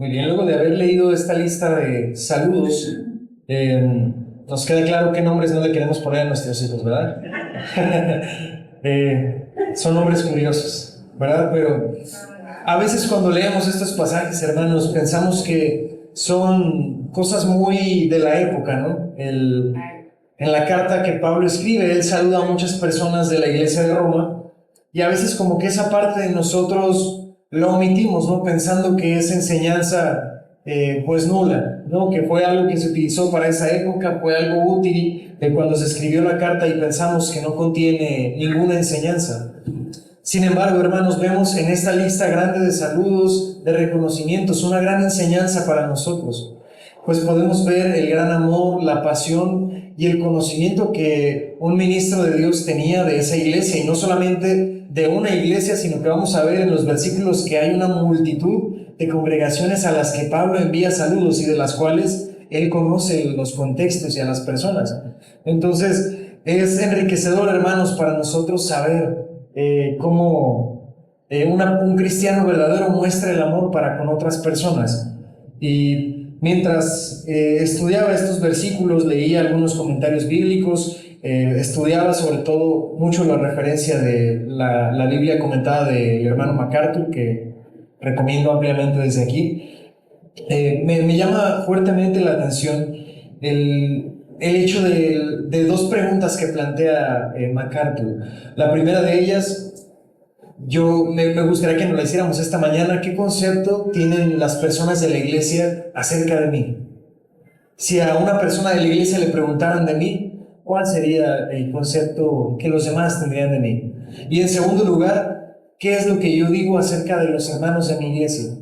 Muy bien, luego de haber leído esta lista de saludos, nos queda claro qué nombres no le queremos poner a nuestros hijos, ¿verdad? Son nombres curiosos, ¿verdad? Pero a veces cuando leemos estos pasajes, hermanos, pensamos que son cosas muy de la época, ¿no? En la carta que Pablo escribe, él saluda a muchas personas de la iglesia de Roma y a veces como que esa parte de nosotros lo omitimos, ¿no? Pensando que es enseñanza pues nula, ¿no? Que fue algo que se utilizó para esa época, fue algo útil de cuando se escribió la carta y pensamos que no contiene ninguna enseñanza. Sin embargo, hermanos, vemos en esta lista grande de saludos, de reconocimientos, una gran enseñanza para nosotros. Pues podemos ver el gran amor, la pasión y el conocimiento que un ministro de Dios tenía de esa iglesia, y no solamente de una iglesia, sino que vamos a ver en los versículos que hay una multitud de congregaciones a las que Pablo envía saludos y de las cuales él conoce los contextos y a las personas. Entonces, es enriquecedor, hermanos, para nosotros saber cómo un cristiano verdadero muestra el amor para con otras personas. Y mientras estudiaba estos versículos, leía algunos comentarios bíblicos, estudiaba sobre todo mucho la referencia de la Biblia comentada del hermano MacArthur, que recomiendo ampliamente desde aquí. Me llama fuertemente la atención el hecho de dos preguntas que plantea MacArthur. La primera de ellas, me gustaría que nos la hiciéramos esta mañana. ¿Qué concepto tienen las personas de la iglesia acerca de mí? Si a una persona de la iglesia le preguntaran de mí, ¿cuál sería el concepto que los demás tendrían de mí? Y en segundo lugar, ¿qué es lo que yo digo acerca de los hermanos de mi iglesia?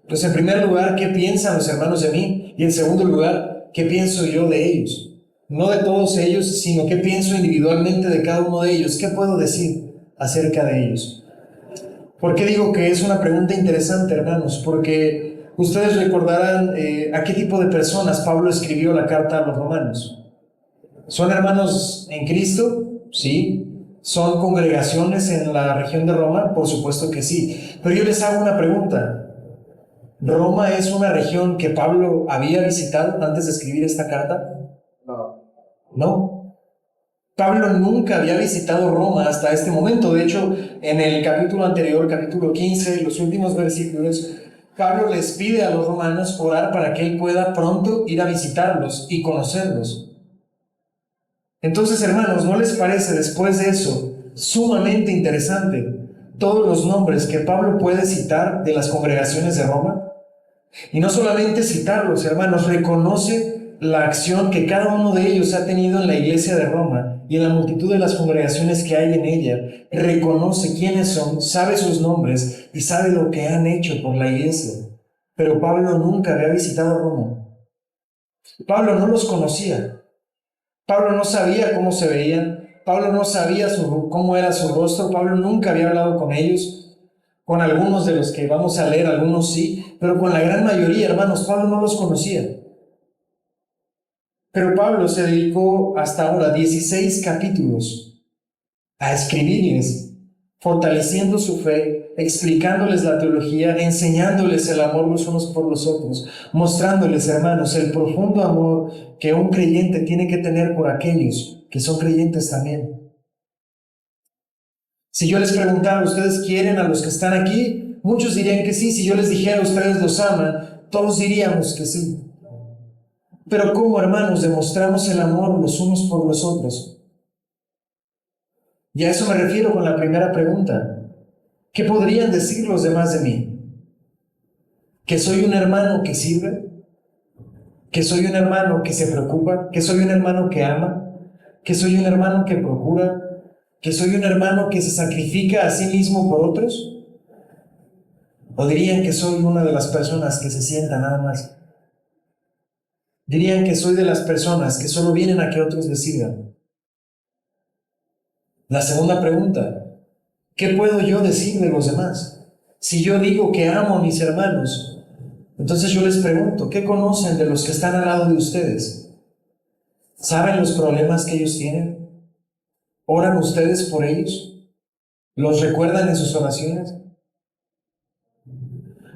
Pues en primer lugar, ¿qué piensan los hermanos de mí? Y en segundo lugar, ¿qué pienso yo de ellos? No de todos ellos, sino qué pienso individualmente de cada uno de ellos. ¿Qué puedo decir acerca de ellos? ¿Por qué digo que es una pregunta interesante, hermanos? Porque ustedes recordarán a qué tipo de personas Pablo escribió la carta a los romanos. ¿Son hermanos en Cristo? Sí. ¿Son congregaciones en la región de Roma? Por supuesto que sí. Pero yo les hago una pregunta. ¿Roma es una región que Pablo había visitado antes de escribir esta carta? No. ¿No? Pablo nunca había visitado Roma hasta este momento. De hecho, en el capítulo anterior, capítulo 15, los últimos versículos, Pablo les pide a los romanos orar para que él pueda pronto ir a visitarlos y conocerlos. Entonces, hermanos, ¿no les parece después de eso sumamente interesante todos los nombres que Pablo puede citar de las congregaciones de Roma? Y no solamente citarlos, hermanos, reconoce la acción que cada uno de ellos ha tenido en la iglesia de Roma y en la multitud de las congregaciones que hay en ella. Reconoce quiénes son, sabe sus nombres y sabe lo que han hecho por la iglesia. Pero Pablo nunca había visitado Roma. Pablo no los conocía. Pablo no sabía cómo se veían. Pablo no sabía cómo era su rostro. Pablo nunca había hablado con ellos. Con algunos de los que vamos a leer, algunos sí, pero con la gran mayoría, hermanos, Pablo no los conocía. Pero Pablo se dedicó hasta ahora 16 capítulos a escribirles, fortaleciendo su fe, explicándoles la teología, enseñándoles el amor los unos por los otros, mostrándoles, hermanos, el profundo amor que un creyente tiene que tener por aquellos que son creyentes también. Si yo les preguntara, ¿ustedes quieren a los que están aquí? Muchos dirían que sí. Si yo les dijera, ¿ustedes los aman? Todos diríamos que sí. Pero ¿cómo, hermanos, demostramos el amor los unos por los otros? Y a eso me refiero con la primera pregunta. ¿Qué podrían decir los demás de mí? ¿Que soy un hermano que sirve? ¿Que soy un hermano que se preocupa? ¿Que soy un hermano que ama? ¿Que soy un hermano que procura? ¿Que soy un hermano que se sacrifica a sí mismo por otros? ¿O dirían que soy una de las personas que se sienta nada más? Dirían que soy de las personas que solo vienen a que otros les sirvan. La segunda pregunta, ¿qué puedo yo decir de los demás? Si yo digo que amo a mis hermanos, entonces yo les pregunto, ¿qué conocen de los que están al lado de ustedes? ¿Saben los problemas que ellos tienen? ¿Oran ustedes por ellos? ¿Los recuerdan en sus oraciones?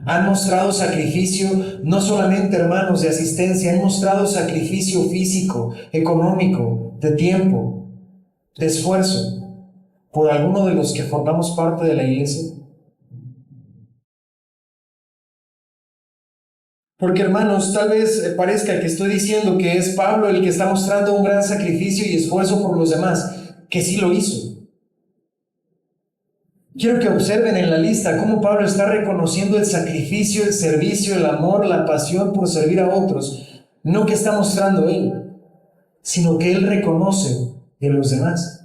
Han mostrado sacrificio, no solamente, hermanos, de asistencia, han mostrado sacrificio físico, económico, de tiempo, de esfuerzo, por alguno de los que formamos parte de la iglesia. Porque, hermanos, tal vez parezca que estoy diciendo que es Pablo el que está mostrando un gran sacrificio y esfuerzo por los demás, que sí lo hizo. Quiero que observen en la lista cómo Pablo está reconociendo el sacrificio, el servicio, el amor, la pasión por servir a otros. No que está mostrando él, sino que él reconoce en los demás.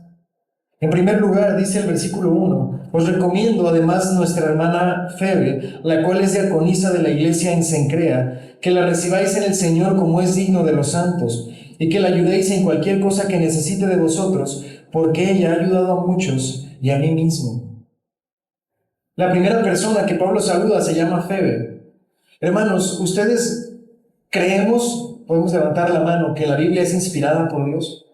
En primer lugar, dice el versículo 1, os recomiendo además nuestra hermana Febe, la cual es diaconisa de la iglesia en Cencrea, que la recibáis en el Señor como es digno de los santos, y que la ayudéis en cualquier cosa que necesite de vosotros, porque ella ha ayudado a muchos y a mí mismo. La primera persona que Pablo saluda se llama Febe. Hermanos, ¿ustedes creemos, podemos levantar la mano, que la Biblia es inspirada por Dios?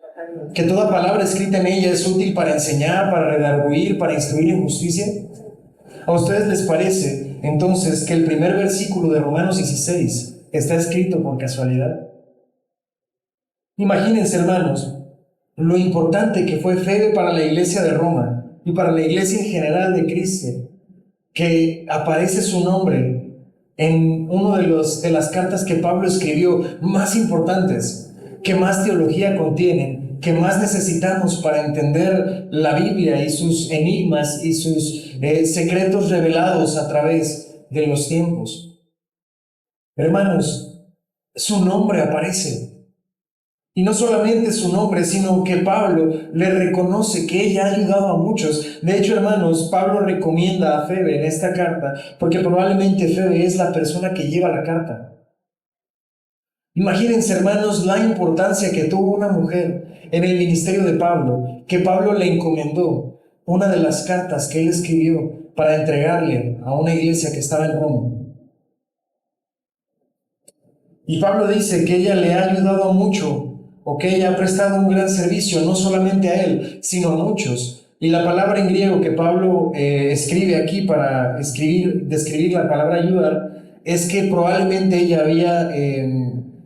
¿Que toda palabra escrita en ella es útil para enseñar, para redarguir, para instruir en justicia? ¿A ustedes les parece, entonces, que el primer versículo de Romanos 16 está escrito por casualidad? Imagínense, hermanos, lo importante que fue Febe para la iglesia de Roma y para la iglesia en general de Cristo, que aparece su nombre en una de las cartas que Pablo escribió más importantes, que más teología contienen, que más necesitamos para entender la Biblia y sus enigmas y sus secretos revelados a través de los tiempos. Hermanos, su nombre aparece. Y no solamente su nombre, sino que Pablo le reconoce que ella ha ayudado a muchos. De hecho, hermanos, Pablo recomienda a Febe en esta carta, porque probablemente Febe es la persona que lleva la carta. Imagínense, hermanos, la importancia que tuvo una mujer en el ministerio de Pablo, que Pablo le encomendó una de las cartas que él escribió para entregarle a una iglesia que estaba en Roma. Y Pablo dice que ella le ha ayudado a mucho, o que ella ha prestado un gran servicio, no solamente a él, sino a muchos. Y la palabra en griego que Pablo escribe aquí para describir la palabra ayudar, es que probablemente ella había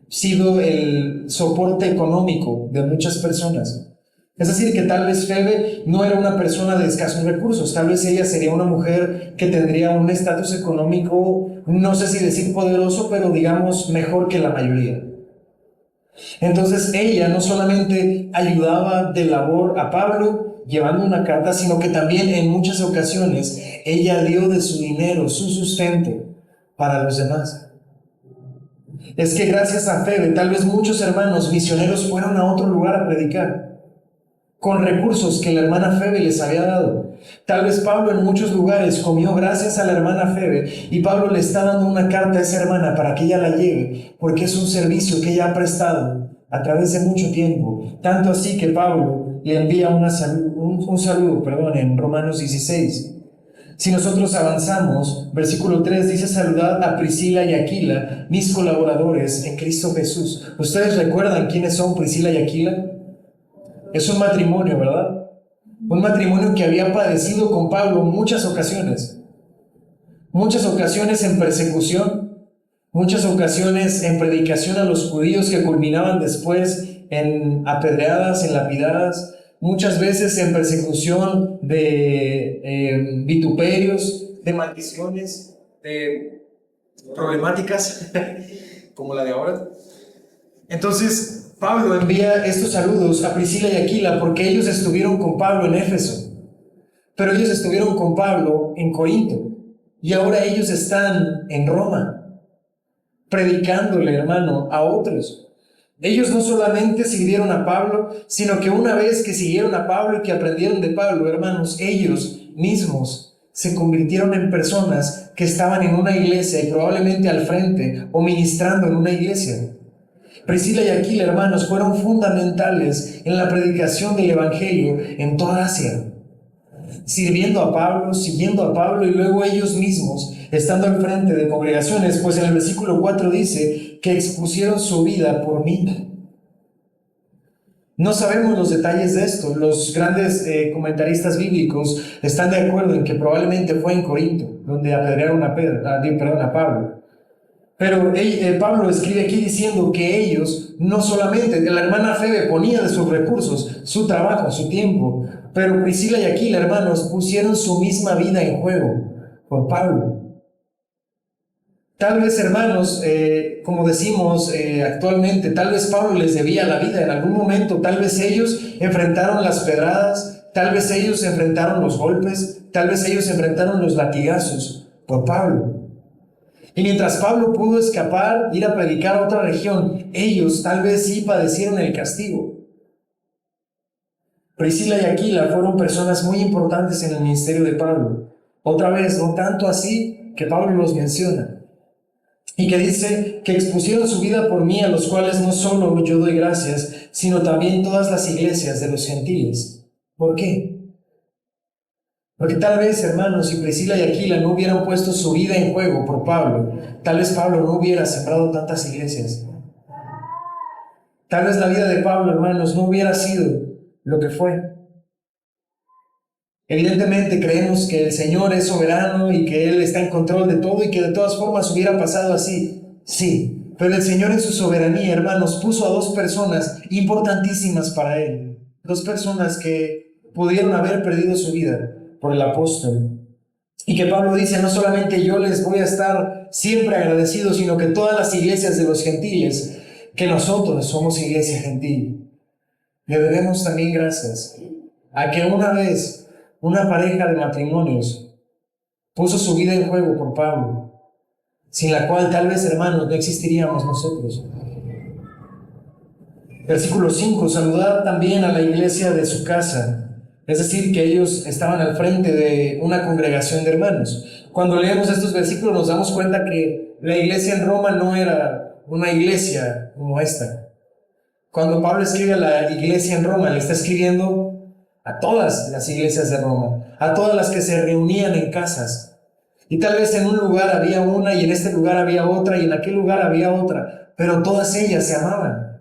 sido el soporte económico de muchas personas. Es decir, que tal vez Febe no era una persona de escasos recursos, tal vez ella sería una mujer que tendría un estatus económico, no sé si decir poderoso, pero digamos mejor que la mayoría. Entonces ella no solamente ayudaba de labor a Pablo llevando una carta, sino que también en muchas ocasiones ella dio de su dinero, su sustento para los demás. Es que gracias a Febe, tal vez muchos hermanos misioneros fueron a otro lugar a predicar con recursos que la hermana Febe les había dado. Tal vez Pablo en muchos lugares comió gracias a la hermana Febe, y Pablo le está dando una carta a esa hermana para que ella la lleve, porque es un servicio que ella ha prestado a través de mucho tiempo. Tanto así que Pablo le envía un saludo en Romanos 16. Si nosotros avanzamos, versículo 3 dice: saludad a Priscila y Aquila, mis colaboradores en Cristo Jesús. ¿Ustedes recuerdan quiénes son Priscila y Aquila? Es un matrimonio, ¿verdad? Un matrimonio que había padecido con Pablo muchas ocasiones en persecución, muchas ocasiones en predicación a los judíos que culminaban después en apedreadas, en lapidadas, muchas veces en persecución de vituperios, de maldiciones, de problemáticas como la de ahora. Entonces Pablo envía estos saludos a Priscila y Aquila porque ellos estuvieron con Pablo en Éfeso, pero ellos estuvieron con Pablo en Corinto, y ahora ellos están en Roma, predicándole, hermano, a otros. Ellos no solamente sirvieron a Pablo, sino que una vez que siguieron a Pablo y que aprendieron de Pablo, hermanos, ellos mismos se convirtieron en personas que estaban en una iglesia y probablemente al frente o ministrando en una iglesia. Priscila y Aquila, hermanos, fueron fundamentales en la predicación del Evangelio en toda Asia, siguiendo a Pablo, y luego ellos mismos estando al frente de congregaciones, pues en el versículo 4 dice que expusieron su vida por mí. No sabemos los detalles de esto. Los grandes comentaristas bíblicos están de acuerdo en que probablemente fue en Corinto, donde apedrearon a Pablo. Pero Pablo escribe aquí diciendo que ellos, no solamente, la hermana Febe ponía de sus recursos, su trabajo, su tiempo, pero Priscila y Aquila, hermanos, pusieron su misma vida en juego por Pablo. Tal vez, hermanos, como decimos actualmente, tal vez Pablo les debía la vida en algún momento, tal vez ellos enfrentaron las pedradas, tal vez ellos enfrentaron los golpes, tal vez ellos enfrentaron los latigazos por Pablo. Y mientras Pablo pudo escapar, ir a predicar a otra región, ellos tal vez sí padecieron el castigo. Priscila y Aquila fueron personas muy importantes en el ministerio de Pablo. Otra vez, no tanto así que Pablo los menciona. Y que dice que expusieron su vida por mí, a los cuales no solo yo doy gracias, sino también todas las iglesias de los gentiles. ¿Por qué? Porque tal vez, hermanos, si Priscila y Aquila no hubieran puesto su vida en juego por Pablo, tal vez Pablo no hubiera sembrado tantas iglesias. Tal vez la vida de Pablo, hermanos, no hubiera sido lo que fue. Evidentemente creemos que el Señor es soberano y que Él está en control de todo y que de todas formas hubiera pasado así. Sí, pero el Señor en su soberanía, hermanos, puso a dos personas importantísimas para Él. Dos personas que pudieron haber perdido su vida por el apóstol. Y que Pablo dice, no solamente yo les voy a estar siempre agradecido, sino que todas las iglesias de los gentiles, que nosotros somos iglesia gentil, le debemos también gracias a que una vez una pareja de matrimonios puso su vida en juego por Pablo, sin la cual tal vez, hermanos, no existiríamos nosotros. Versículo 5, saludad también a la iglesia de su casa. Es decir, que ellos estaban al frente de una congregación de hermanos. Cuando leemos estos versículos nos damos cuenta que la iglesia en Roma no era una iglesia como esta. Cuando Pablo escribe a la iglesia en Roma, le está escribiendo a todas las iglesias de Roma, a todas las que se reunían en casas. Y tal vez en un lugar había una, y en este lugar había otra, y en aquel lugar había otra, pero todas ellas se amaban.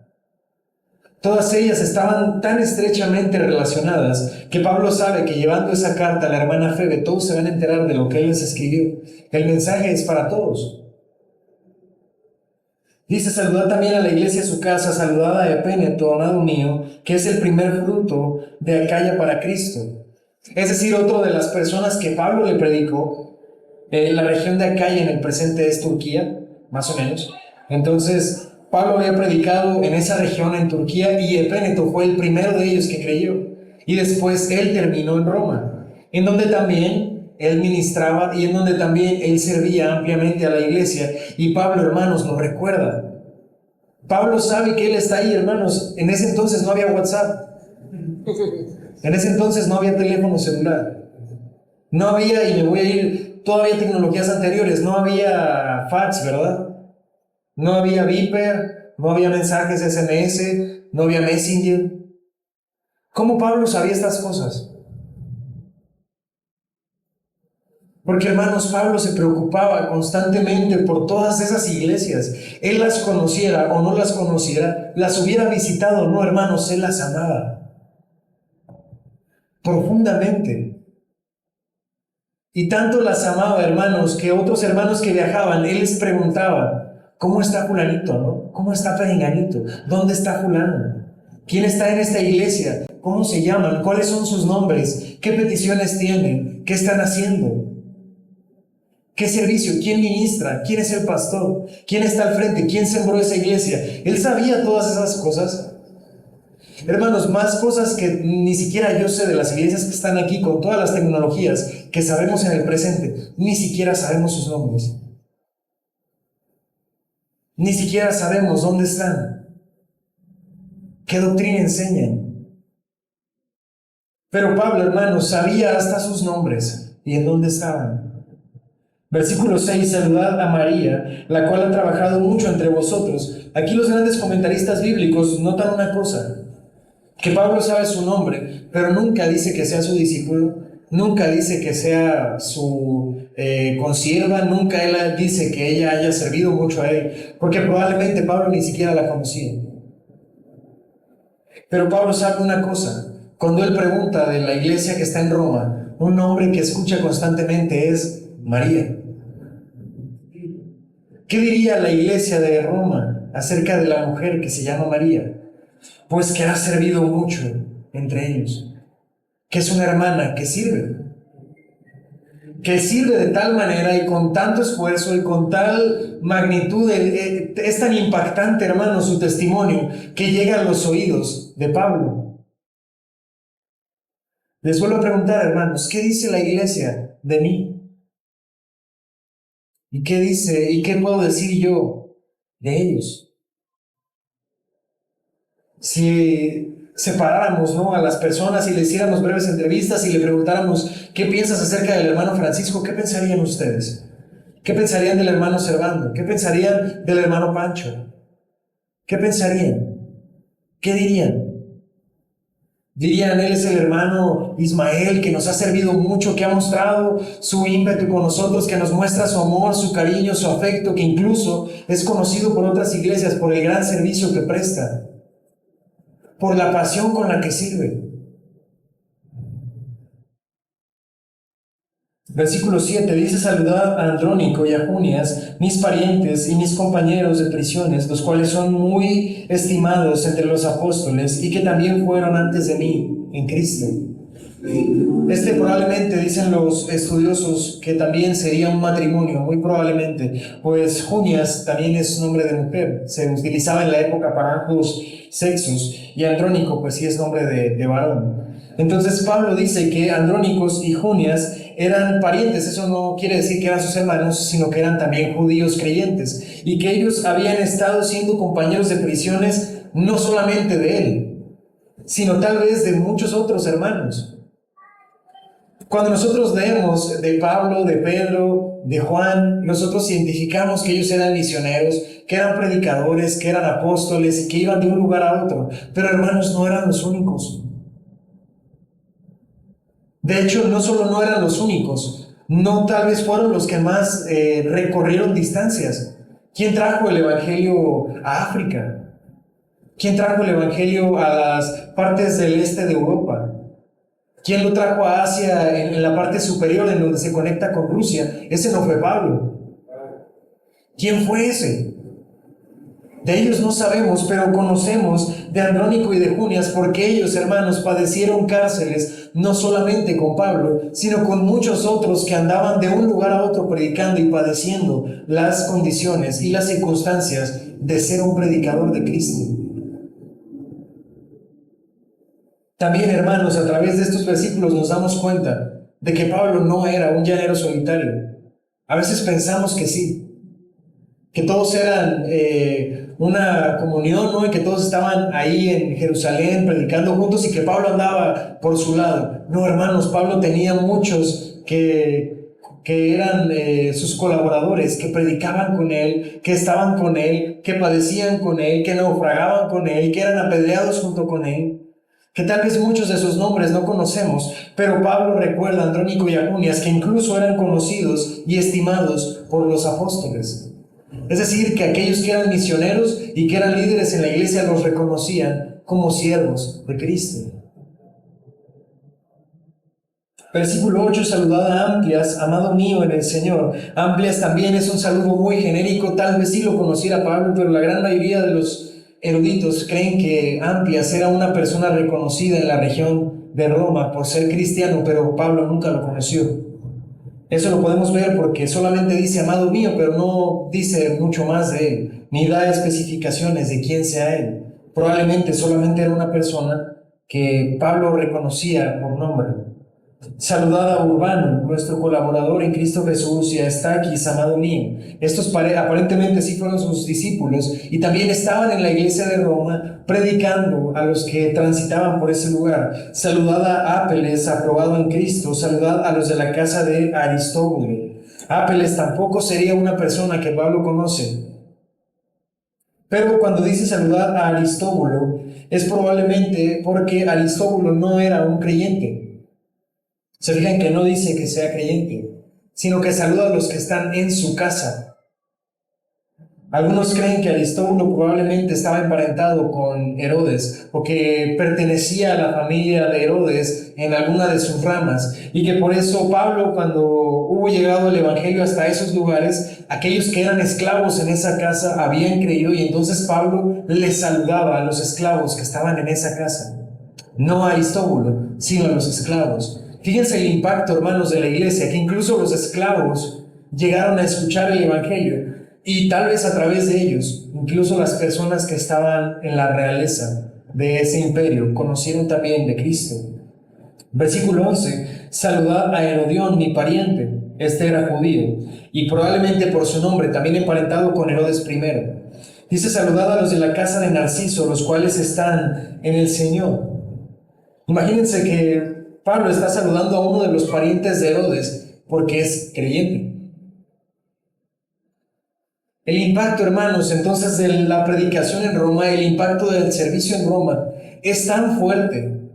Todas ellas estaban tan estrechamente relacionadas que Pablo sabe que llevando esa carta a la hermana Febe, todos se van a enterar de lo que él les escribió. El mensaje es para todos. Dice, saludad también a la iglesia de su casa, saludad a Epéneto, amado mío, que es el primer fruto de Acaya para Cristo. Es decir, otro de las personas que Pablo le predicó, la región de Acaya en el presente es Turquía, más o menos. Entonces, Pablo había predicado en esa región en Turquía y Epéneto fue el primero de ellos que creyó. Y después él terminó en Roma, en donde también él ministraba y en donde también él servía ampliamente a la iglesia. Y Pablo, hermanos, nos recuerda. Pablo sabe que él está ahí, hermanos. En ese entonces no había WhatsApp. En ese entonces no había teléfono celular. No había, y me voy a ir, todavía tecnologías anteriores, no había fax, ¿verdad? No había Viper, no había mensajes SMS, no había Messenger. ¿Cómo Pablo sabía estas cosas? Porque, hermanos, Pablo se preocupaba constantemente por todas esas iglesias. Él las conociera o no las conociera, las hubiera visitado o no, hermanos, él las amaba profundamente. Y tanto las amaba, hermanos, que otros hermanos que viajaban, él les preguntaba, ¿cómo está fulanito, no? ¿Cómo está perenganito? ¿Dónde está fulano? ¿Quién está en esta iglesia? ¿Cómo se llaman? ¿Cuáles son sus nombres? ¿Qué peticiones tienen? ¿Qué están haciendo? ¿Qué servicio? ¿Quién ministra? ¿Quién es el pastor? ¿Quién está al frente? ¿Quién sembró esa iglesia? Él sabía todas esas cosas. Hermanos, más cosas que ni siquiera yo sé de las iglesias que están aquí con todas las tecnologías que sabemos en el presente. Ni siquiera sabemos sus nombres. Ni siquiera sabemos dónde están, qué doctrina enseñan. Pero Pablo, hermanos, sabía hasta sus nombres y en dónde estaban. Versículo 6, saludad a María, la cual ha trabajado mucho entre vosotros. Aquí los grandes comentaristas bíblicos notan una cosa, que Pablo sabe su nombre, pero nunca dice que sea su discípulo, nunca dice que sea su consierva, nunca él dice que ella haya servido mucho a él, porque probablemente Pablo ni siquiera la conocía. Pero Pablo sabe una cosa, cuando él pregunta de la iglesia que está en Roma, un nombre que escucha constantemente es María. ¿Qué diría la iglesia de Roma acerca de la mujer que se llama María? Pues que ha servido mucho entre ellos, que es una hermana que sirve de tal manera y con tanto esfuerzo y con tal magnitud, es tan impactante, hermano, su testimonio, que llega a los oídos de Pablo. Les vuelvo a preguntar, hermanos, ¿qué dice la iglesia de mí? ¿Y qué dice, y qué puedo decir yo de ellos? Si separáramos, ¿no?, a las personas y le hiciéramos breves entrevistas y le preguntáramos qué piensas acerca del hermano Francisco, ¿qué pensarían ustedes? ¿Qué pensarían del hermano Servando? ¿Qué pensarían del hermano Pancho? ¿Qué pensarían? ¿Qué dirían? Dirían, él es el hermano Ismael que nos ha servido mucho, que ha mostrado su ímpetu con nosotros, que nos muestra su amor, su cariño, su afecto, que incluso es conocido por otras iglesias por el gran servicio que presta, por la pasión con la que sirve. Versículo 7 dice: saludad a Andrónico y a Junias, mis parientes y mis compañeros de prisiones, los cuales son muy estimados entre los apóstoles y que también fueron antes de mí en Cristo. Este probablemente, dicen los estudiosos, que también sería un matrimonio, muy probablemente, pues Junias también es nombre de mujer, se utilizaba en la época para ambos sexos, y Andrónico pues sí es nombre de varón. Entonces Pablo dice que Andrónicos y Junias eran parientes. Eso no quiere decir que eran sus hermanos, sino que eran también judíos creyentes, y que ellos habían estado siendo compañeros de prisiones no solamente de él, sino tal vez de muchos otros hermanos. Cuando nosotros leemos de Pablo, de Pedro, de Juan, nosotros identificamos que ellos eran misioneros, que eran predicadores, que eran apóstoles y que iban de un lugar a otro. Pero hermanos, no eran los únicos. De hecho, no solo no eran los únicos, no tal vez fueron los que más recorrieron distancias. ¿Quién trajo el evangelio a África? ¿Quién trajo el evangelio a las partes del este de Europa? ¿Quién lo trajo a Asia en la parte superior, en donde se conecta con Rusia? Ese no fue Pablo. ¿Quién fue ese? De ellos no sabemos, pero conocemos de Andrónico y de Junias, porque ellos, hermanos, padecieron cárceles, no solamente con Pablo, sino con muchos otros que andaban de un lugar a otro predicando y padeciendo las condiciones y las circunstancias de ser un predicador de Cristo. También, hermanos, a través de estos versículos nos damos cuenta de que Pablo no era un llanero solitario. A veces pensamos que sí, que todos eran una comunión, ¿no?, y que todos estaban ahí en Jerusalén predicando juntos y que Pablo andaba por su lado. No, hermanos, Pablo tenía muchos que eran sus colaboradores, que predicaban con él, que estaban con él, que padecían con él, que naufragaban con él, que eran apedreados junto con él, que tal vez muchos de sus nombres no conocemos, pero Pablo recuerda a Andrónico y a Junias, que incluso eran conocidos y estimados por los apóstoles. Es decir, que aquellos que eran misioneros y que eran líderes en la iglesia los reconocían como siervos de Cristo. Versículo 8, saludad a Amplias, amado mío en el Señor. Amplias también es un saludo muy genérico, tal vez sí lo conociera Pablo, pero la gran mayoría de los eruditos creen que Amplias era una persona reconocida en la región de Roma por ser cristiano, pero Pablo nunca lo conoció. Eso lo podemos ver porque solamente dice amado mío, pero no dice mucho más de él, ni da especificaciones de quién sea él. Probablemente solamente era una persona que Pablo reconocía por nombre. Saludad a Urbano, nuestro colaborador en Cristo Jesús, y a Estaquis, amado mío. Estos aparentemente sí fueron sus discípulos y también estaban en la iglesia de Roma predicando a los que transitaban por ese lugar. Saludad a Apeles, aprobado en Cristo. Saludad a los de la casa de Aristóbulo. Apeles tampoco sería una persona que Pablo conoce. Pero cuando dice saludad a Aristóbulo, es probablemente porque Aristóbulo no era un creyente. Se fijan que no dice que sea creyente, sino que saluda a los que están en su casa. Algunos creen que Aristóbulo probablemente estaba emparentado con Herodes o que pertenecía a la familia de Herodes en alguna de sus ramas y que por eso Pablo, cuando hubo llegado el evangelio hasta esos lugares, aquellos que eran esclavos en esa casa habían creído y entonces Pablo les saludaba a los esclavos que estaban en esa casa. No a Aristóbulo, sino a los esclavos. Fíjense el impacto, hermanos, de la iglesia, que incluso los esclavos llegaron a escuchar el evangelio. Y tal vez a través de ellos, incluso las personas que estaban en la realeza de ese imperio, conocieron también de Cristo. Versículo 11, saludad a Herodión, mi pariente. Este era judío, y probablemente por su nombre, también emparentado con Herodes I. Dice, saludad a los de la casa de Narciso, los cuales están en el Señor. Imagínense que Pablo está saludando a uno de los parientes de Herodes, porque es creyente. El impacto, hermanos, entonces de la predicación en Roma, el impacto del servicio en Roma, es tan fuerte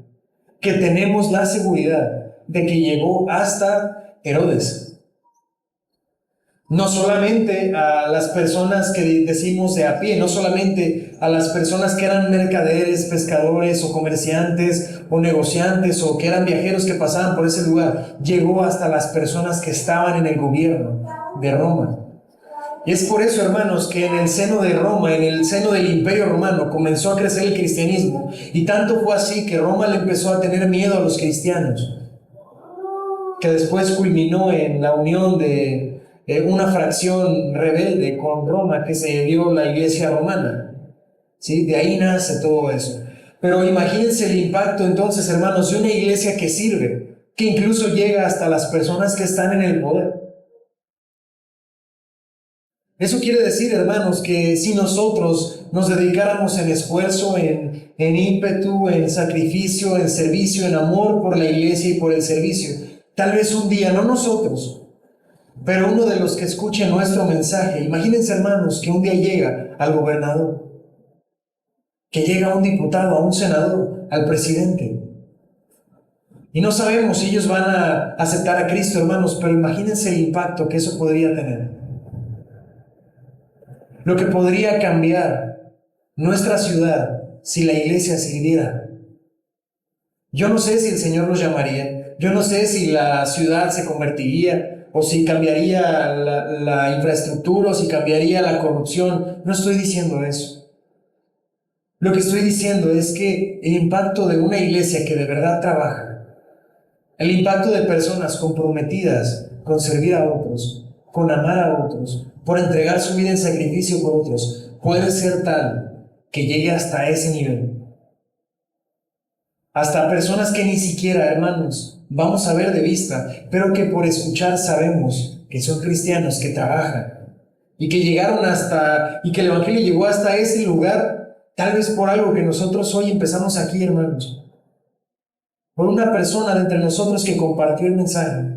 que tenemos la seguridad de que llegó hasta Herodes. No solamente a las personas que decimos de a pie, no solamente a las personas que eran mercaderes, pescadores o comerciantes o negociantes o que eran viajeros que pasaban por ese lugar, llegó hasta las personas que estaban en el gobierno de Roma. Y es por eso, hermanos, que en el seno de Roma, en el seno del Imperio Romano, comenzó a crecer el cristianismo. Y tanto fue así que Roma le empezó a tener miedo a los cristianos, que después culminó en la unión de una fracción rebelde con Roma, que se dio la Iglesia Romana. ¿Sí? De ahí nace todo eso. Pero imagínense el impacto entonces, hermanos, de una iglesia que sirve, que incluso llega hasta las personas que están en el poder. Eso quiere decir, hermanos, que si nosotros nos dedicáramos en esfuerzo, en ímpetu, en sacrificio, en servicio, en amor por la iglesia y por el servicio, tal vez un día, no nosotros, pero uno de los que escuche nuestro mensaje, imagínense, hermanos, que un día llega al gobernador, que llega a un diputado, a un senador, al presidente. Y no sabemos si ellos van a aceptar a Cristo, hermanos, pero imagínense el impacto que eso podría tener. Lo que podría cambiar nuestra ciudad si la iglesia sirviera. Yo no sé si el Señor nos llamaría, yo no sé si la ciudad se convertiría o si cambiaría la infraestructura o si cambiaría la corrupción. No estoy diciendo eso. Lo que estoy diciendo es que el impacto de una iglesia que de verdad trabaja, el impacto de personas comprometidas con servir a otros, con amar a otros, por entregar su vida en sacrificio por otros, puede ser tal que llegue hasta ese nivel. Hasta personas que ni siquiera, hermanos, vamos a ver de vista, pero que por escuchar sabemos que son cristianos, que trabajan, y que llegaron hasta, y que el Evangelio llegó hasta ese lugar, tal vez por algo que nosotros hoy empezamos aquí, hermanos. Por una persona de entre nosotros que compartió el mensaje.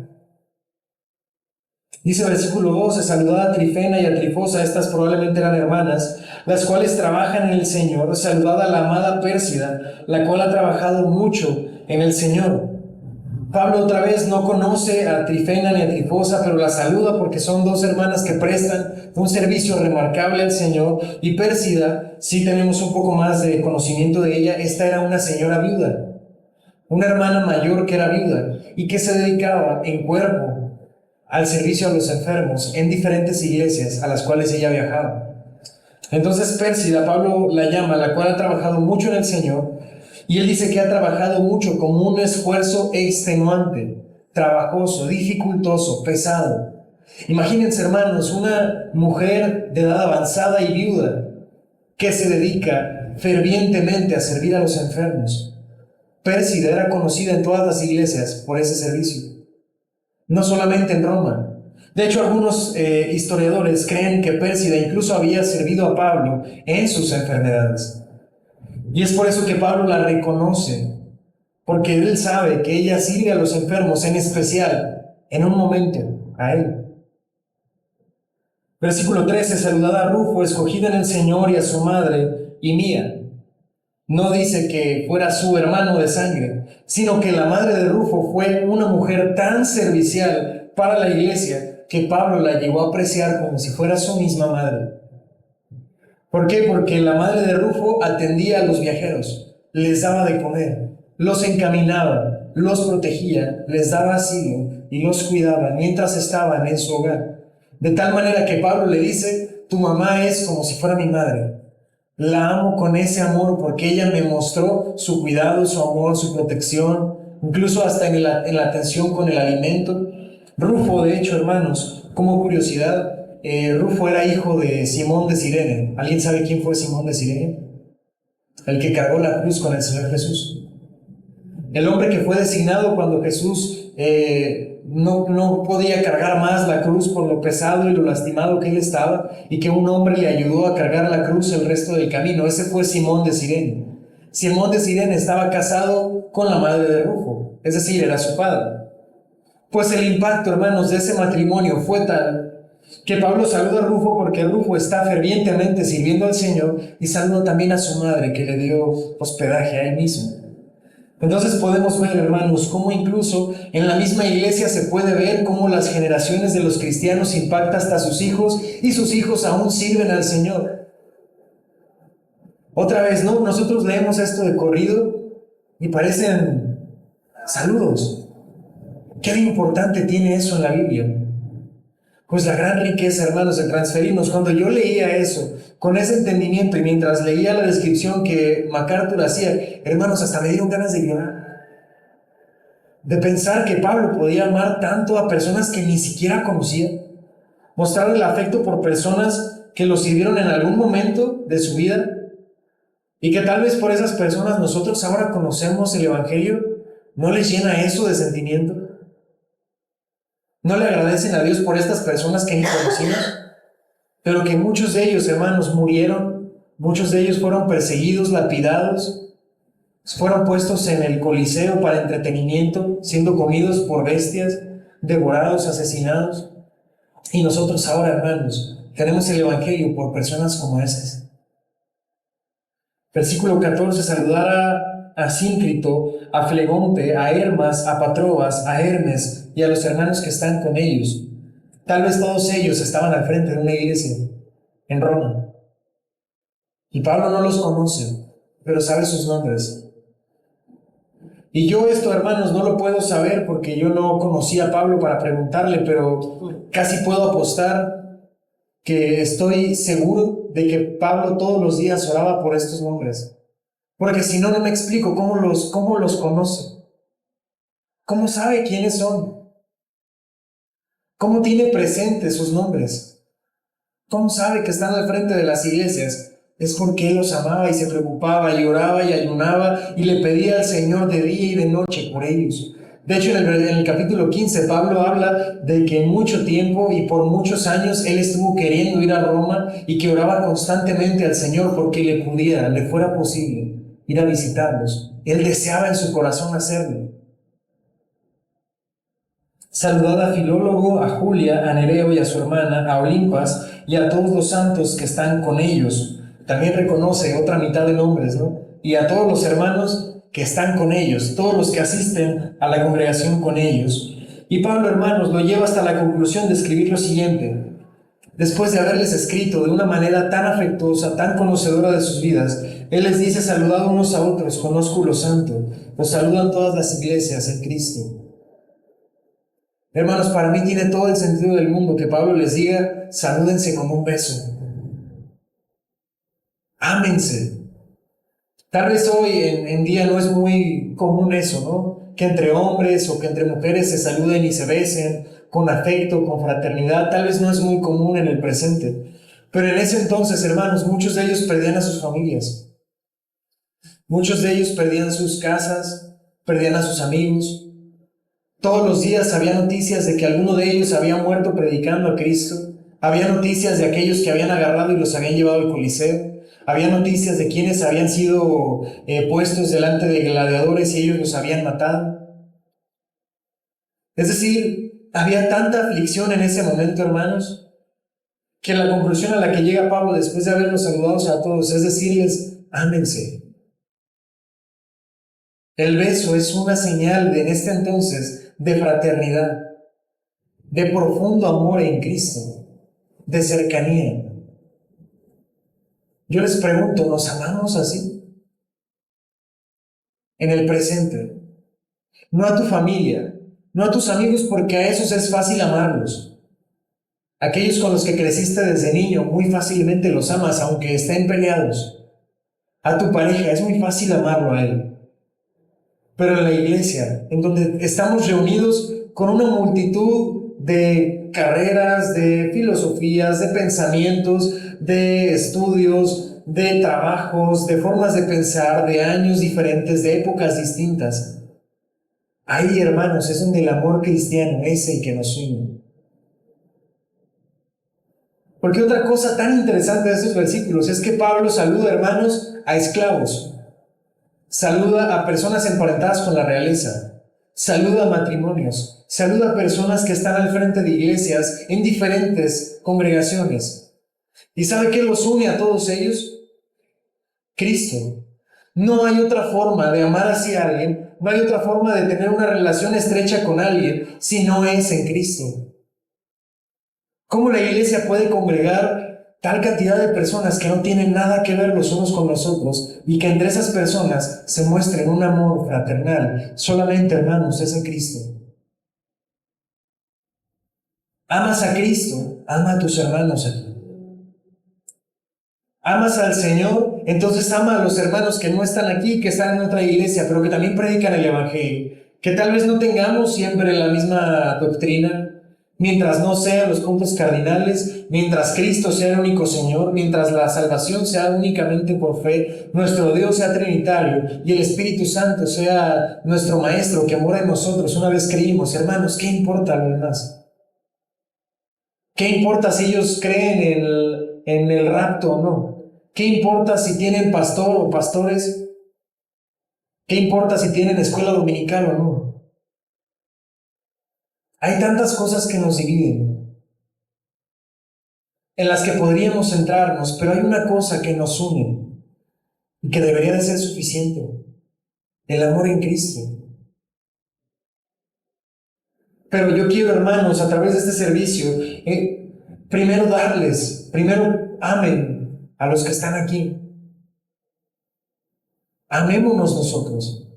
Dice el versículo 12, saludad a Trifena y a Trifosa, estas probablemente eran hermanas, las cuales trabajan en el Señor. Saludad a la amada Pérsida, la cual ha trabajado mucho en el Señor. Pablo otra vez no conoce a Trifena ni a Trifosa, pero la saluda porque son dos hermanas que prestan un servicio remarcable al Señor. Y Pérsida, sí tenemos un poco más de conocimiento de ella, esta era una señora viuda, una hermana mayor que era viuda y que se dedicaba en cuerpo al servicio a los enfermos en diferentes iglesias a las cuales ella viajaba. Entonces Pérsida, Pablo la llama, la cual ha trabajado mucho en el Señor, y él dice que ha trabajado mucho como un esfuerzo extenuante, trabajoso, dificultoso, pesado. Imagínense, hermanos, una mujer de edad avanzada y viuda que se dedica fervientemente a servir a los enfermos. Pérsida era conocida en todas las iglesias por ese servicio. No solamente en Roma. De hecho, algunos historiadores creen que Pérsida incluso había servido a Pablo en sus enfermedades. Y es por eso que Pablo la reconoce, porque él sabe que ella sirve a los enfermos, en especial, en un momento, a él. Versículo 13, saludad a Rufo, escogida en el Señor, y a su madre y mía. No dice que fuera su hermano de sangre, sino que la madre de Rufo fue una mujer tan servicial para la iglesia que Pablo la llegó a apreciar como si fuera su misma madre. ¿Por qué? Porque la madre de Rufo atendía a los viajeros, les daba de comer, los encaminaba, los protegía, les daba asilo y los cuidaba mientras estaban en su hogar. De tal manera que Pablo le dice: tu mamá es como si fuera mi madre. La amo con ese amor porque ella me mostró su cuidado, su amor, su protección, incluso hasta en la atención con el alimento. Rufo, de hecho, hermanos, como curiosidad, Rufo era hijo de Simón de Cirene. ¿Alguien sabe quién fue Simón de Cirene? El que cargó la cruz con el Señor Jesús. El hombre que fue designado cuando Jesús no podía cargar más la cruz por lo pesado y lo lastimado que él estaba, y que un hombre le ayudó a cargar la cruz el resto del camino. Ese fue Simón de Cirene. Simón de Cirene estaba casado con la madre de Rufo, es decir, era su padre. Pues el impacto, hermanos, de ese matrimonio fue tal que Pablo saluda a Rufo porque Rufo está fervientemente sirviendo al Señor, y saluda también a su madre, que le dio hospedaje a él mismo. Entonces podemos ver, hermanos, cómo incluso en la misma iglesia se puede ver cómo las generaciones de los cristianos impactan hasta sus hijos, y sus hijos aún sirven al Señor. Otra vez, ¿no? Nosotros leemos esto de corrido y parecen saludos. ¿Qué de importante tiene eso en la Biblia? Pues la gran riqueza, hermanos, de transferirnos. Cuando yo leía eso, con ese entendimiento, y mientras leía la descripción que MacArthur hacía, hermanos, hasta me dieron ganas de llorar. De pensar que Pablo podía amar tanto a personas que ni siquiera conocía, mostrar el afecto por personas que lo sirvieron en algún momento de su vida, y que tal vez por esas personas nosotros ahora conocemos el Evangelio. ¿No les llena eso de sentimiento? ¿No le agradecen a Dios por estas personas que ni conocimos? Pero que muchos de ellos, hermanos, murieron, muchos de ellos fueron perseguidos, lapidados, fueron puestos en el Coliseo para entretenimiento, siendo comidos por bestias, devorados, asesinados. Y nosotros ahora, hermanos, tenemos el Evangelio por personas como esas. Versículo 14, saludar a Síncrito, a Flegonte, a Hermas, a Patrobas, a Hermes y a los hermanos que están con ellos. Tal vez todos ellos estaban al frente de una iglesia en Roma. Y Pablo no los conoce, pero sabe sus nombres. Y yo esto, hermanos, no lo puedo saber porque yo no conocí a Pablo para preguntarle, pero casi puedo apostar que estoy seguro de que Pablo todos los días oraba por estos nombres. Porque si no, no me explico cómo los conoce. ¿Cómo sabe quiénes son? ¿Cómo tiene presentes sus nombres? ¿Cómo sabe que están al frente de las iglesias? Es porque él los amaba y se preocupaba y oraba y ayunaba y le pedía al Señor de día y de noche por ellos. De hecho, en el capítulo 15, Pablo habla de que mucho tiempo y por muchos años él estuvo queriendo ir a Roma, y que oraba constantemente al Señor porque le fuera posible ir a visitarlos. Él deseaba en su corazón hacerlo. Saludad a Filólogo, a Julia, a Nereo y a su hermana, a Olimpas y a todos los santos que están con ellos. También reconoce otra mitad de nombres, ¿no? Y a todos los hermanos que están con ellos, todos los que asisten a la congregación con ellos. Y Pablo, hermanos, lo lleva hasta la conclusión de escribir lo siguiente. Después de haberles escrito de una manera tan afectuosa, tan conocedora de sus vidas, él les dice: saludad unos a otros con ósculo santo. Os saludan todas las iglesias en Cristo. Hermanos, para mí tiene todo el sentido del mundo que Pablo les diga: salúdense con un beso. Ámense. Tal vez hoy en día no es muy común eso, ¿no? Que entre hombres o que entre mujeres se saluden y se besen con afecto, con fraternidad. Tal vez no es muy común en el presente. Pero en ese entonces, hermanos, muchos de ellos perdían a sus familias. Muchos de ellos perdían sus casas, perdían a sus amigos. Todos los días había noticias de que alguno de ellos había muerto predicando a Cristo. Había noticias de aquellos que habían agarrado y los habían llevado al Coliseo. Había noticias de quienes habían sido puestos delante de gladiadores y ellos los habían matado. Es decir, había tanta aflicción en ese momento, hermanos, que la conclusión a la que llega Pablo después de haberlos saludado a todos es decirles: ámense. El beso es una señal en este entonces de fraternidad, de profundo amor en Cristo, de cercanía. Yo les pregunto, ¿nos amamos así? En el presente. No a tu familia, no a tus amigos, porque a esos es fácil amarlos. Aquellos con los que creciste desde niño, muy fácilmente los amas, aunque estén peleados. A tu pareja, es muy fácil amarlo a él. Pero en la iglesia, en donde estamos reunidos con una multitud de carreras, de filosofías, de pensamientos, de estudios, de trabajos, de formas de pensar, de años diferentes, de épocas distintas. Ahí, hermanos, es donde el amor cristiano es el que nos une. Porque otra cosa tan interesante de estos versículos es que Pablo saluda, hermanos, a esclavos. Saluda a personas emparentadas con la realeza. Saluda a matrimonios. Saluda a personas que están al frente de iglesias en diferentes congregaciones. ¿Y sabe qué los une a todos ellos? Cristo. No hay otra forma de amar hacia alguien, no hay otra forma de tener una relación estrecha con alguien si no es en Cristo. ¿Cómo la iglesia puede congregar tal cantidad de personas que no tienen nada que ver los unos con los otros y que entre esas personas se muestren un amor fraternal? Solamente, hermanos, es en Cristo. Amas a Cristo, ama a tus hermanos aquí. Amas al Señor, entonces ama a los hermanos que no están aquí, que están en otra iglesia, pero que también predican el Evangelio. Que tal vez no tengamos siempre la misma doctrina, mientras no sean los puntos cardinales, mientras Cristo sea el único Señor, mientras la salvación sea únicamente por fe, nuestro Dios sea trinitario y el Espíritu Santo sea nuestro Maestro que mora en nosotros una vez creímos. Hermanos, ¿qué importa lo demás? ¿Qué importa si ellos creen en el rapto o no? ¿Qué importa si tienen pastor o pastores? ¿Qué importa si tienen escuela dominical o no? Hay tantas cosas que nos dividen, en las que podríamos centrarnos, pero hay una cosa que nos une y que debería de ser suficiente: el amor en Cristo. Pero yo quiero, hermanos, a través de este servicio, primero amen a los que están aquí. Amémonos nosotros.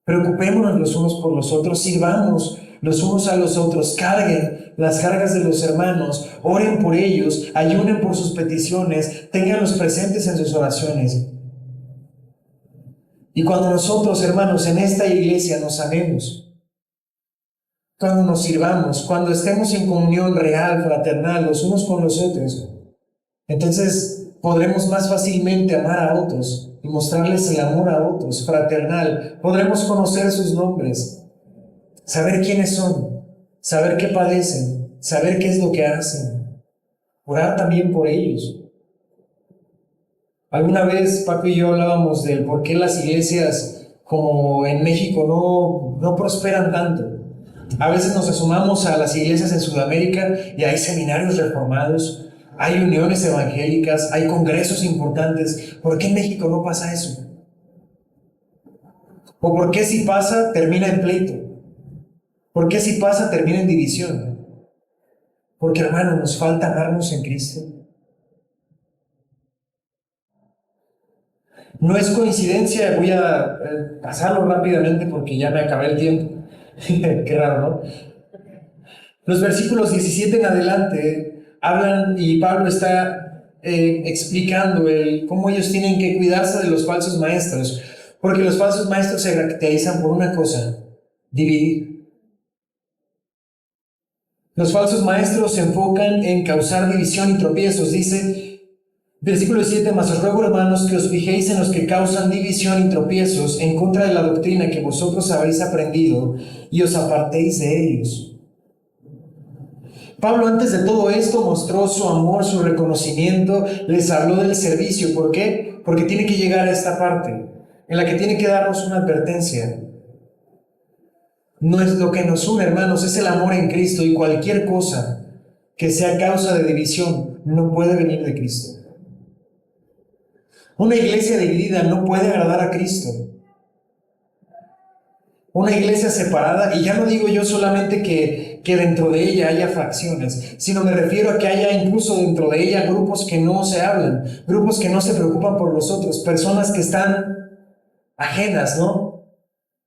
Preocupémonos los unos por los otros, sirvamos los unos a los otros, carguen las cargas de los hermanos, oren por ellos, ayunen por sus peticiones, ténganlos presentes en sus oraciones. Y cuando nosotros, hermanos, en esta iglesia nos amemos, cuando nos sirvamos, cuando estemos en comunión real, fraternal, los unos con los otros, entonces podremos más fácilmente amar a otros y mostrarles el amor a otros, fraternal. Podremos conocer sus nombres, saber quiénes son, saber qué padecen, saber qué es lo que hacen, orar también por ellos. Alguna vez Paco y yo hablábamos del por qué las iglesias como en México no prosperan tanto. A veces nos asomamos a las iglesias en Sudamérica y hay seminarios reformados, hay uniones evangélicas, hay congresos importantes. ¿Por qué en México no pasa eso? ¿O por qué si pasa termina en pleito? ¿Por qué si pasa termina en división? Porque, hermano, nos falta amarnos en Cristo. No es coincidencia, voy a pasarlo rápidamente porque ya me acabé el tiempo. Qué raro, ¿no? Los versículos 17 en adelante hablan y Pablo está explicando cómo ellos tienen que cuidarse de los falsos maestros, porque los falsos maestros se caracterizan por una cosa: dividir. Los falsos maestros se enfocan en causar división y tropiezos. Dice, versículo 7: mas os ruego, hermanos, que os fijéis en los que causan división y tropiezos en contra de la doctrina que vosotros habéis aprendido y os apartéis de ellos. Pablo, antes de todo esto, mostró su amor, su reconocimiento, les habló del servicio. ¿Por qué? Porque tiene que llegar a esta parte en la que tiene que darnos una advertencia. No es lo que nos une, hermanos, es el amor en Cristo, y cualquier cosa que sea causa de división no puede venir de Cristo. Una iglesia dividida no puede agradar a Cristo. Una iglesia separada, y ya no digo yo solamente que dentro de ella haya fracciones, sino me refiero a que haya incluso dentro de ella grupos que no se hablan, grupos que no se preocupan por los otros, personas que están ajenas, ¿no?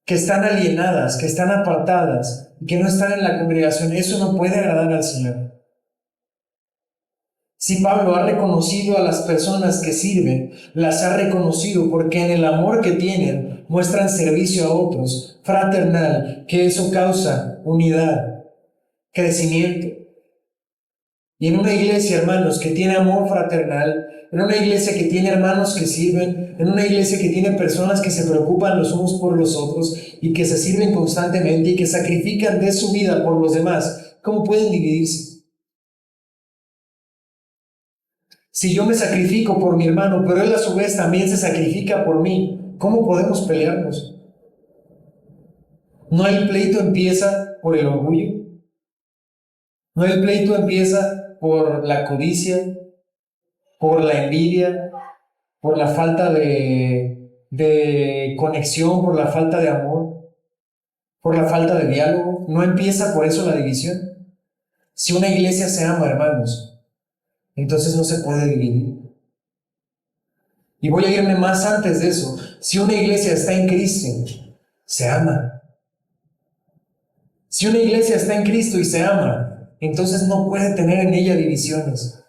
Que están alienadas, que están apartadas, y que no están en la congregación. Eso no puede agradar al Señor. Si Pablo ha reconocido a las personas que sirven, las ha reconocido porque en el amor que tienen muestran servicio a otros, fraternal, que eso causa unidad, crecimiento. Y en una iglesia, hermanos, que tiene amor fraternal, en una iglesia que tiene hermanos que sirven, en una iglesia que tiene personas que se preocupan los unos por los otros y que se sirven constantemente y que sacrifican de su vida por los demás, ¿cómo pueden dividirse? Si yo me sacrifico por mi hermano, pero él a su vez también se sacrifica por mí, ¿cómo podemos pelearnos? ¿No el pleito empieza por el orgullo? ¿No el pleito empieza por la codicia, por la envidia, por la falta de conexión, por la falta de amor, por la falta de diálogo? ¿No empieza por eso la división? Si una iglesia se ama, hermanos, entonces no se puede dividir. Y voy a irme más antes de eso. Si una iglesia está en Cristo, se ama. Si una iglesia está en Cristo y se ama, entonces no puede tener en ella divisiones.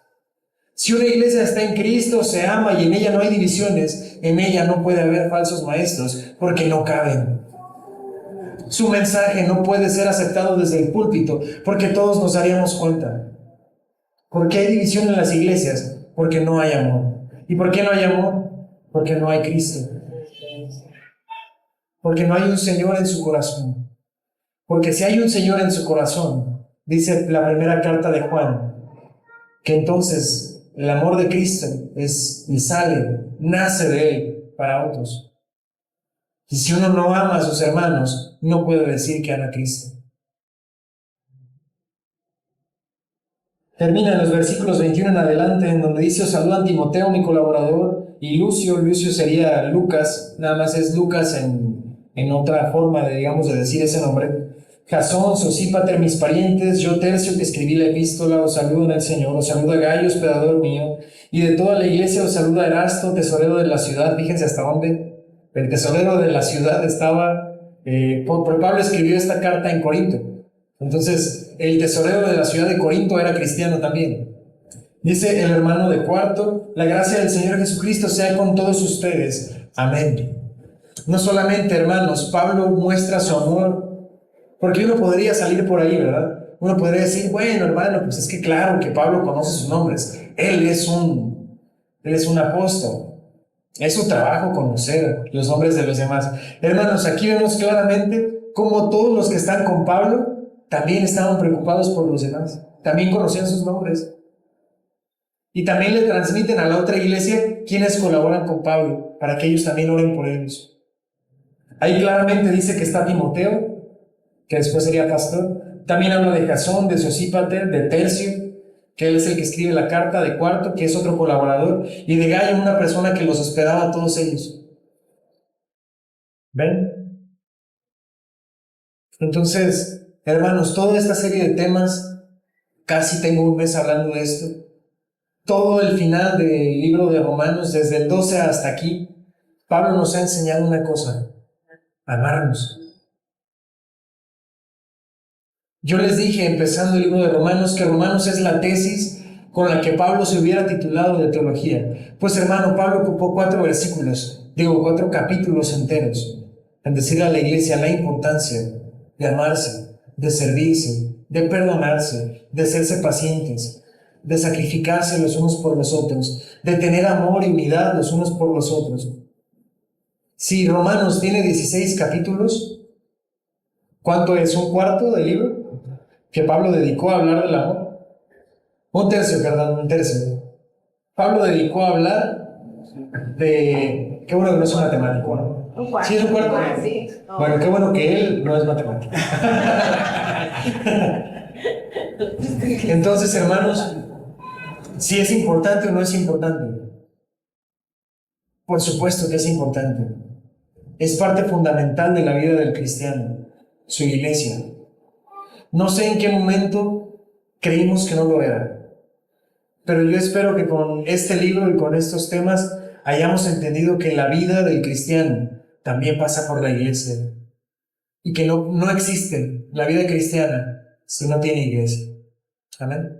Si una iglesia está en Cristo, se ama y en ella no hay divisiones, en ella no puede haber falsos maestros porque no caben. Su mensaje no puede ser aceptado desde el púlpito porque todos nos daríamos cuenta. ¿Por qué hay división en las iglesias? Porque no hay amor. ¿Y por qué no hay amor? Porque no hay Cristo. Porque no hay un Señor en su corazón. Porque si hay un Señor en su corazón, dice la primera carta de Juan, que entonces el amor de Cristo nace de Él para otros. Y si uno no ama a sus hermanos, no puede decir que ama a Cristo. Termina en los versículos 21 en adelante, en donde dice: os saludan Timoteo, mi colaborador, y Lucio sería Lucas, nada más es Lucas en otra forma de decir ese nombre. Jasón, Sosípater, mis parientes, yo Tercio, que escribí la epístola, os saludo en el Señor, os saluda Gayo, hospedador mío, y de toda la iglesia os saluda Erasto, tesorero de la ciudad. Fíjense hasta dónde el tesorero de la ciudad estaba, Pablo escribió esta carta en Corinto. Entonces, el tesorero de la ciudad de Corinto era cristiano también. Dice el hermano de Cuarto: la gracia del Señor Jesucristo sea con todos ustedes. Amén. No solamente, hermanos, Pablo muestra su amor, porque uno podría salir por ahí, ¿verdad? Uno podría decir: bueno, hermano, pues es que claro que Pablo conoce sus nombres. Él es un apóstol. Es su trabajo conocer los nombres de los demás. Hermanos, aquí vemos claramente cómo todos los que están con Pablo también estaban preocupados por los demás. También conocían sus nombres. Y también le transmiten a la otra iglesia quienes colaboran con Pablo, para que ellos también oren por ellos. Ahí claramente dice que está Timoteo, que después sería pastor. También habla de Jasón, de Sosípater, de Tercio, que él es el que escribe la carta, de Cuarto, que es otro colaborador, y de Gayo, una persona que los hospedaba a todos ellos. ¿Ven? Entonces, hermanos, toda esta serie de temas, casi tengo un mes hablando de esto. Todo el final del libro de Romanos, desde el 12 hasta aquí, Pablo nos ha enseñado una cosa: amarnos. Yo les dije, empezando el libro de Romanos, que Romanos es la tesis con la que Pablo se hubiera titulado de teología. Pues, hermano, Pablo ocupó 4 capítulos enteros en decirle a la iglesia la importancia de amarse, de servirse, de perdonarse, de serse pacientes, de sacrificarse los unos por los otros, de tener amor y unidad los unos por los otros. Si Romanos tiene 16 capítulos, ¿cuánto es? ¿Un cuarto del libro que Pablo dedicó a hablar del amor? Un tercio. Pablo dedicó a hablar de... Qué bueno que no es un matemático, ¿no? Un cuarto. ¿Sí es un cuarto? Sí. Bueno, qué bueno que él no es matemático. Entonces, hermanos, ¿si es importante o no es importante? Por supuesto que es importante. es parte fundamental de la vida del cristiano, su iglesia. No sé en qué momento creímos que no lo era, pero yo espero que con este libro y con estos temas hayamos entendido que la vida del cristiano también pasa por la iglesia y que no existe la vida cristiana si no tiene iglesia. Amén.